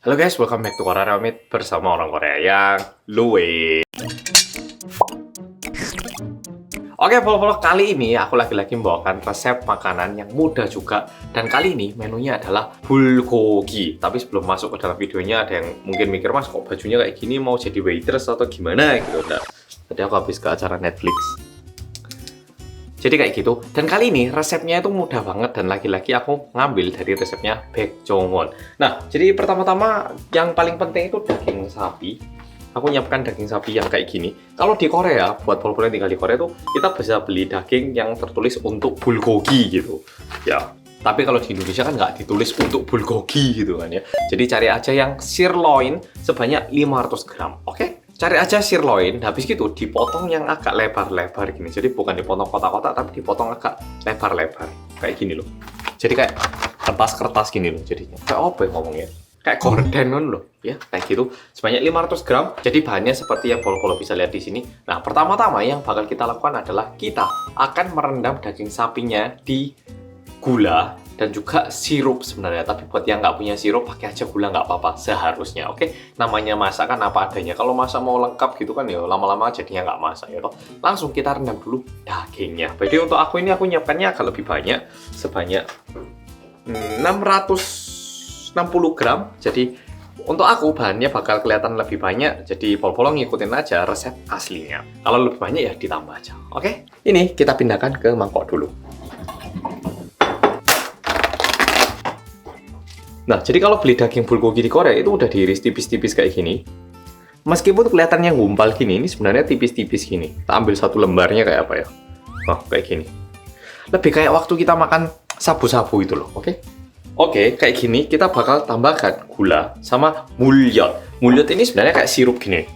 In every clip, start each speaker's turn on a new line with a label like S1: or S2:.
S1: Halo guys, welcome back to Korea Ramit bersama orang Korea yang luwe. Oke, vlog kali ini aku lagi-lagi membawakan resep makanan yang mudah juga. Dan kali ini menunya adalah bulgogi. Tapi sebelum masuk ke dalam videonya, ada yang mungkin mikir, Mas kok bajunya kayak gini, mau jadi waitress atau gimana gitu. Nah, tadi aku habis ke acara Netflix. Jadi kayak gitu. Dan kali ini resepnya itu mudah banget dan lagi-lagi aku ngambil dari resepnya Baek Jong-won. Nah, jadi pertama-tama yang paling penting itu daging sapi. Aku nyiapkan daging sapi yang kayak gini. Kalau di Korea, buat pol-pol yang tinggal di Korea tuh kita bisa beli daging yang tertulis untuk bulgogi gitu. Ya. Tapi kalau di Indonesia kan nggak ditulis untuk bulgogi gitu kan ya. Jadi cari aja yang sirloin sebanyak 500 gram. Oke? Cari aja sirloin, habis gitu dipotong yang agak lebar-lebar gini. Jadi bukan dipotong kotak-kotak, tapi dipotong agak lebar-lebar. Kayak gini loh. Jadi kayak kertas-kertas gini loh jadinya. Kayak apa ya ngomongnya? Kayak gorden loh, ya kayak gitu. Sebanyak 500 gram. Jadi bahannya seperti yang polo-polo bisa lihat di sini. Nah, pertama-tama yang bakal kita lakukan adalah kita akan merendam daging sapinya di gula dan juga sirup sebenarnya. Tapi buat yang nggak punya sirup, pakai aja gula nggak apa-apa seharusnya. Oke, namanya masak kan apa adanya. Kalau masak mau lengkap gitu kan ya lama-lama jadinya nggak masak ya toh. Langsung kita rendam dulu dagingnya. Jadi untuk aku ini aku nyiapkannya agak lebih banyak, sebanyak 660 gram. Jadi untuk aku bahannya bakal kelihatan lebih banyak. Jadi pol-pol ngikutin aja resep aslinya. Kalau lebih banyak ya ditambah aja. Oke, ini kita pindahkan ke mangkok dulu. Nah, jadi kalau beli daging bulgogi di Korea itu udah diiris tipis-tipis kayak gini. Meskipun kelihatannya gumpal gini, ini sebenarnya tipis-tipis gini. Kita ambil satu lembarnya kayak apa ya? Oh, kayak gini. Lebih kayak waktu kita makan sabu-sabu itu loh, oke? Oke, kayak gini kita bakal tambahkan gula sama mulyot. Mulyot ini sebenarnya kayak sirup gini.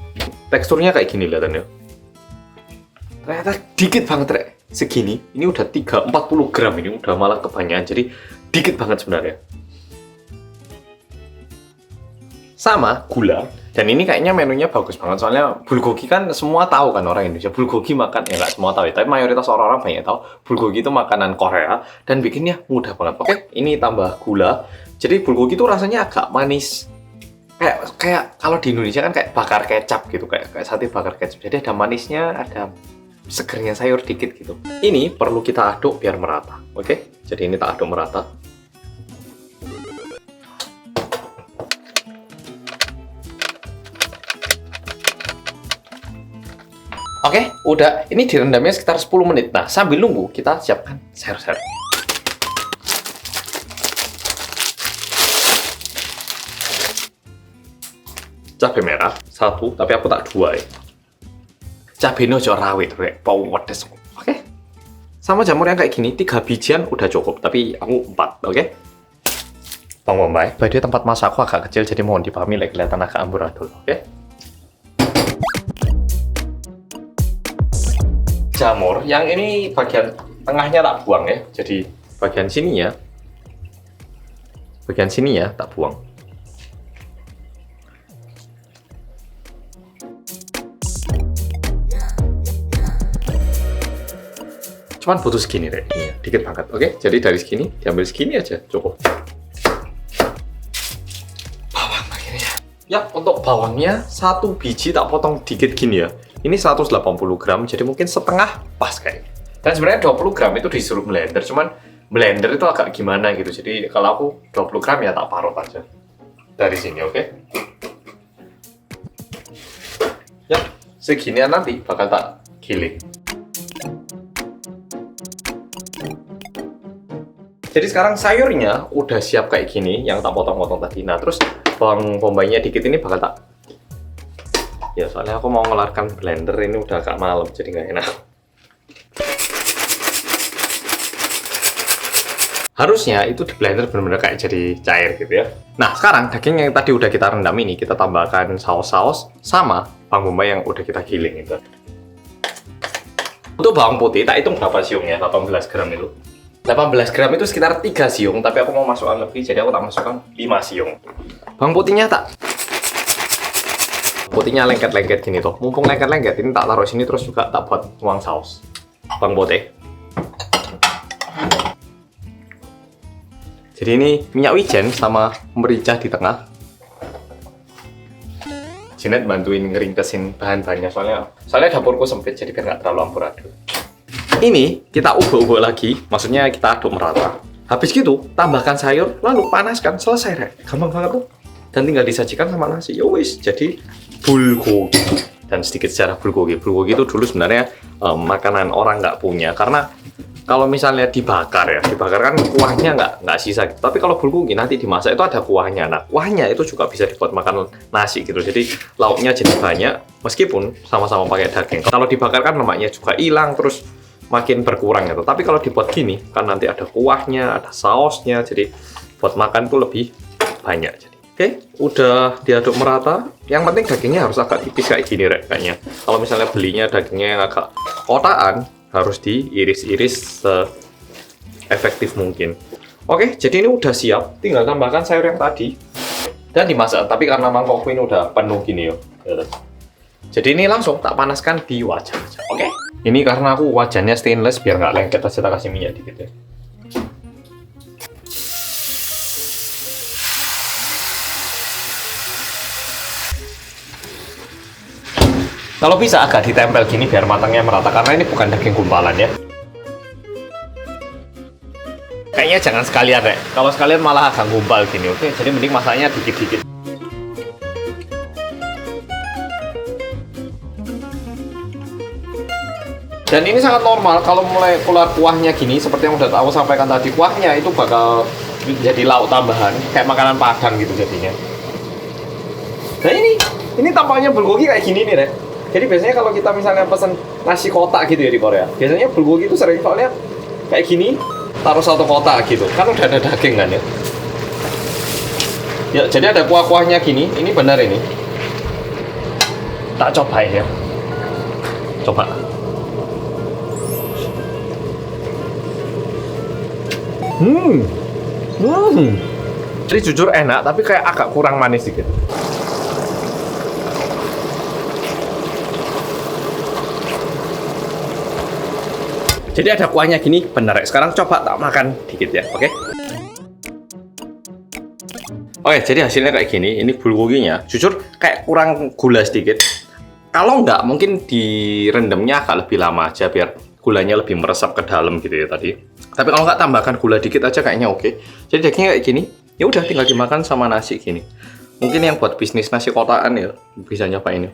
S1: Teksturnya kayak gini lihatannya. Ternyata dikit banget, Rek. Segini, ini udah 40 gram ini, udah malah kebanyakan. Jadi dikit banget sebenarnya. Sama gula, dan ini kayaknya menunya bagus banget soalnya bulgogi kan semua tahu kan orang Indonesia bulgogi makan ya nggak semua tahu ya, tapi mayoritas orang-orang banyak tahu bulgogi itu makanan Korea dan bikinnya mudah banget. Oke, ini tambah gula, jadi bulgogi itu rasanya agak manis kayak kalau di Indonesia kan kayak bakar kecap gitu, kayak sate bakar kecap, jadi ada manisnya, ada segernya sayur dikit gitu. Ini perlu kita aduk biar merata. Oke, jadi ini tak aduk merata. Oke, udah. Ini direndamnya sekitar 10 menit. Nah, sambil nunggu, kita siapkan sayur-sayur. Cabai merah, 1, tapi aku tak 2 ya. Cabai ini ojo rawit, kayak bau pedes. Oke. Sama jamur yang kayak gini, 3 bijian udah cukup, tapi aku 4, oke? Bawang bombay. By the way, tempat masak aku agak kecil, jadi mohon dipahami, kelihatan agak amburadul, oke? Jamur, yang ini bagian tengahnya tak buang ya, jadi bagian sininya tak buang. Cuman butuh segini deh, dikit banget, oke? Jadi dari segini, diambil segini aja, cukup. Bawang akhirnya. Ya, untuk bawangnya 1 biji tak potong dikit gini ya. Ini 180 gram, jadi mungkin setengah pas kayaknya. Dan sebenarnya 20 gram itu disuruh blender, cuman blender itu agak gimana gitu. Jadi kalau aku 20 gram ya tak parut aja. Dari sini, oke? Ya, seginian nanti bakal tak giling. Jadi sekarang sayurnya udah siap kayak gini, yang tak potong-potong tadi. Nah, terus bawang bombaynya dikit ini bakal tak... Ya, soalnya aku mau ngeluarkan blender, ini udah agak malam, jadi nggak enak. Harusnya itu di blender benar-benar kayak jadi cair gitu ya. Nah, sekarang daging yang tadi udah kita rendam ini, kita tambahkan saus-saus sama bawang bombay yang udah kita giling itu. Untuk bawang putih, tak hitung berapa siung ya, 18 gram itu. 18 gram itu sekitar 3 siung, tapi aku mau masukkan lebih, jadi aku tak masukkan 5 siung. Bawang putihnya putihnya lengket-lengket gini tuh. Mumpung lengket-lengket, ini tak taruh sini terus juga tak buat tuang saus. Bawang putih. Jadi ini minyak wijen sama merica di tengah. Jinet bantuin ngeringkesin bahan-bahannya soalnya dapurku sempit jadi biar nggak terlalu amburadul. Ini kita ubah-ubah lagi, maksudnya kita aduk merata. Habis gitu tambahkan sayur lalu panaskan, selesai Rek. Gampang banget tuh. Dan tinggal disajikan sama nasi. Ya wis, jadi bulgogi. Dan sedikit sejarah bulgogi. Bulgogi itu dulu sebenarnya makanan orang nggak punya karena kalau misalnya dibakar kan kuahnya nggak sisa gitu. Tapi kalau bulgogi nanti dimasak itu ada kuahnya. Nah, kuahnya itu juga bisa dibuat makan nasi gitu. Jadi lauknya jadi banyak meskipun sama-sama pakai daging. Kalau dibakar kan lemaknya juga hilang terus makin berkurang gitu. Tapi kalau dibuat gini kan nanti ada kuahnya, ada sausnya. Jadi buat makan tuh lebih banyak. Jadi oke, udah diaduk merata. Yang penting dagingnya harus agak tipis kayak gini Rek kayaknya. Kalau misalnya belinya dagingnya yang agak kotaan harus diiris-iris se-efektif mungkin. Oke, jadi ini udah siap. Tinggal tambahkan sayur yang tadi. Dan dimasak. Tapi karena mangkokku ini udah penuh gini yo. Jadi ini langsung tak panaskan di wajan aja. Oke? Ini karena aku wajannya stainless biar nggak lengket aja, tak kasih minyak dikit ya. Kalau bisa agak ditempel gini biar matangnya merata karena ini bukan daging gumpalan ya. Kayaknya jangan sekalian Rek. Kalau sekalian malah agak gumpal gini, oke? Jadi mending masaknya dikit-dikit. Dan ini sangat normal kalau mulai keluar kuahnya gini, seperti yang udah aku sampaikan tadi, kuahnya itu bakal jadi lauk tambahan kayak makanan Padang gitu jadinya. Nah ini tampaknya bulgogi kayak gini nih Rek. Jadi biasanya kalau kita misalnya pesen nasi kotak gitu ya di Korea, biasanya bulgogi itu sering soalnya kayak gini, taruh satu kotak gitu, kan udah ada daging kan ya. Ya, jadi ada kuah-kuahnya gini, ini benar ini. Tak cobain ya. Coba. Jadi jujur enak, tapi kayak agak kurang manis dikit. Jadi ada kuahnya gini, bener. Sekarang coba tak makan dikit ya, oke? Oke, jadi hasilnya kayak gini. Ini bulgoginya, jujur kayak kurang gula sedikit. Kalau nggak, mungkin direndamnya agak lebih lama aja biar gulanya lebih meresap ke dalam gitu ya tadi. Tapi kalau nggak tambahkan gula dikit aja kayaknya oke. Jadi dagingnya kayak gini, ya udah tinggal dimakan sama nasi gini. Mungkin yang buat bisnis nasi kotaan ya bisa nyoba ini.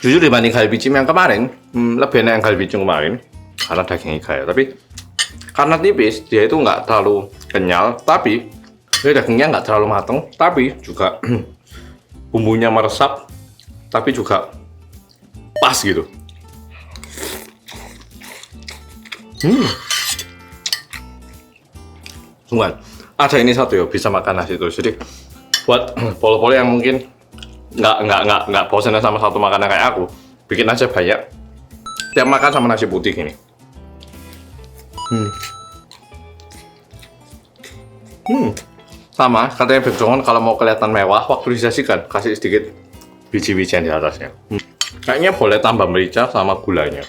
S1: Jujur dibanding galbijim yang kemarin, lebih enak yang galbijim kemarin karena dagingnya kaya. Tapi karena tipis, dia itu nggak terlalu kenyal, tapi dia dagingnya nggak terlalu mateng, tapi juga bumbunya meresap, tapi juga pas gitu. Cuman ada ini satu ya, bisa makan nasi terus. Jadi buat polo-polo yang mungkin nggak bosan sama satu makanan kayak aku, bikin aja banyak. Tiap makan sama nasi putih gini. Sama katanya Baekjeongwon kalau mau kelihatan mewah waktu disajikan kasih sedikit biji-bijian di atasnya. Kayaknya boleh tambah merica sama gulanya.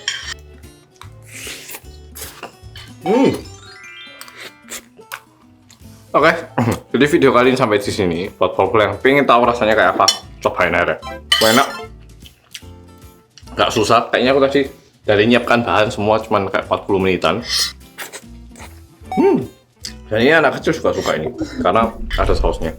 S1: Oke, jadi video kali ini sampai di sini. Buat polo yang pengen tahu rasanya kayak apa, cobain aja. Enak, nggak susah. Kayaknya aku tadi dari nyiapkan bahan semua cuman kayak 40 menitan. Dan ini anak kecil juga suka ini karena ada sausnya.